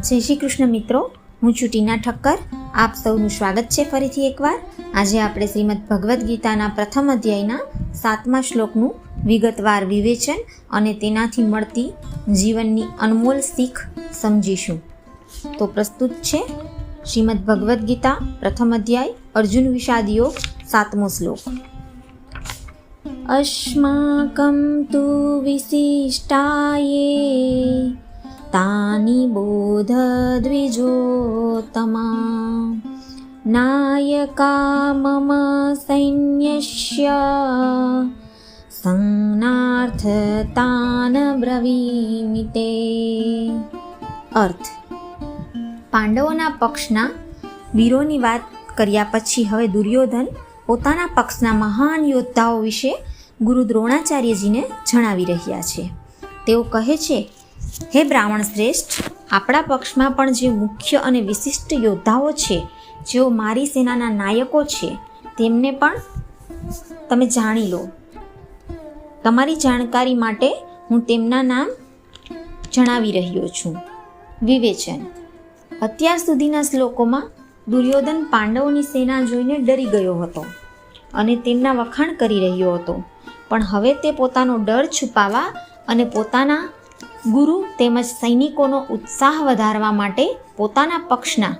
જય શ્રી કૃષ્ણ મિત્રો, હું છું ટીના ઠક્કર. આપ સૌનું સ્વાગત છે ફરીથી એકવાર. આજે આપણે શ્રીમદ ભગવદ્ ગીતાના પ્રથમ અધ્યાયના 7મા શ્લોકનું વિગતવાર વિવેચન અને તેનાથી મળતી જીવનની અનમોલ શીખ સમજીશું. તો પ્રસ્તુત છે શ્રીમદ ભગવદ્ ગીતા પ્રથમ અધ્યાય અર્જુન વિષાદ યોગ 7મો શ્લોક. અસ્માકં તુ વિશિષ્ટાયે તાની બોધ દ્વિજોતમા નાયકા મમ સૈન્યસ્ય સંજ્ઞાર્થ તાન બ્રવીમિ તે. અર્થ: પાંડવોના પક્ષના વીરોની વાત કર્યા પછી હવે દુર્યોધન પોતાના પક્ષના મહાન યોદ્ધાઓ વિશે ગુરુ દ્રોણાચાર્યજીને જણાવી રહ્યા છે. તેઓ કહે છે, હે બ્રાહ્મણ શ્રેષ્ઠ, આપણા પક્ષમાં પણ જે મુખ્ય અને વિશિષ્ટ યોદ્ધાઓ છે, જેઓ મારી સેનાના નાયકો છે, તેમને પણ તમે જાણી લો. તમારી જાણકારી માટે હું તેમના નામ જણાવી રહ્યો છું. વિવેચન: અત્યાર સુધીના શ્લોકોમાં દુર્યોધન પાંડવોની સેના જોઈને ડરી ગયો હતો અને તેમના વખાણ કરી રહ્યો હતો, પણ હવે તે પોતાનો ડર છુપાવવા અને પોતાના ગુરુ તેમજ સૈનિકોનો ઉત્સાહ વધારવા માટે પોતાના પક્ષના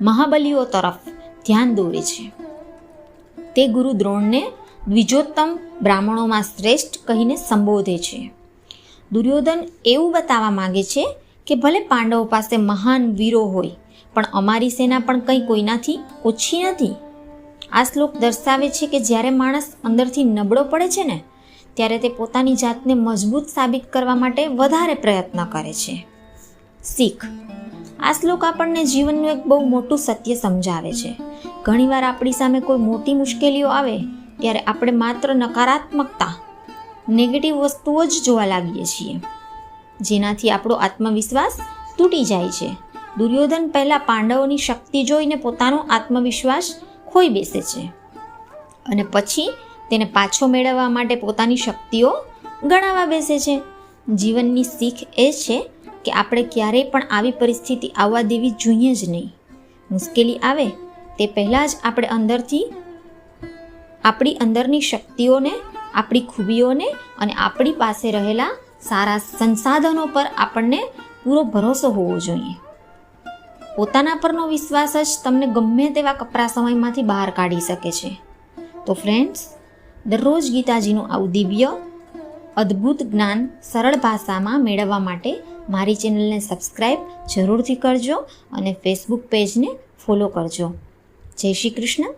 મહાબલીઓ તરફ ધ્યાન દોરે છે. તે ગુરુ દ્રોણને દ્વિજોત્તમ બ્રાહ્મણોમાં શ્રેષ્ઠ કહીને સંબોધે છે. દુર્યોધન એવું બતાવવા માંગે છે કે ભલે પાંડવો પાસે મહાન વીરો હોય, પણ અમારી સેના પણ કંઈ કોઈનાથી ઓછી નથી. આ શ્લોક દર્શાવે છે કે જ્યારે માણસ અંદરથી નબળો પડે છે ને, ત્યારે તે પોતાની જાતને મજબૂત સાબિત કરવા માટે વધારે પ્રયત્ન કરે છે. શીખ: આ શ્લોક આપણને જીવનનું એક બહુ મોટું સત્ય સમજાવે છે. ઘણીવાર આપણી સામે કોઈ મોટી મુશ્કેલીઓ આવે ત્યારે આપણે માત્ર નકારાત્મકતા, નેગેટિવ વસ્તુઓ જ જોવા લાગીએ છીએ, જેનાથી આપણો આત્મવિશ્વાસ તૂટી જાય છે. દુર્યોધન પહેલાં પાંડવોની શક્તિ જોઈને પોતાનો આત્મવિશ્વાસ ખોઈ બેસે છે અને પછી તેને પાછો મેળવવા માટે પોતાની શક્તિઓ ગણાવવા બેસે છે. જીવનની શીખ એ છે કે આપણે ક્યારેય પણ આવી પરિસ્થિતિ આવવા દેવી જોઈએ જ નહીં. મુશ્કેલી આવે તે પહેલાં જ આપણે આપણી અંદરની શક્તિઓને, આપણી ખૂબીઓને અને આપણી પાસે રહેલા સારા સંસાધનો પર આપણને પૂરો ભરોસો હોવો જોઈએ. પોતાના પરનો વિશ્વાસ જ તમને ગમે તેવા કપરા સમયમાંથી બહાર કાઢી શકે છે. તો ફ્રેન્ડ્સ, દરરોજ ગીતાજીનું આવું દિવ્ય અદ્ભુત જ્ઞાન સરળ ભાષામાં મેળવવા માટે મારી ચેનલને સબસ્ક્રાઈબ જરૂરથી કરજો અને ફેસબુક પેજને ફોલો કરજો. જય શ્રી કૃષ્ણ.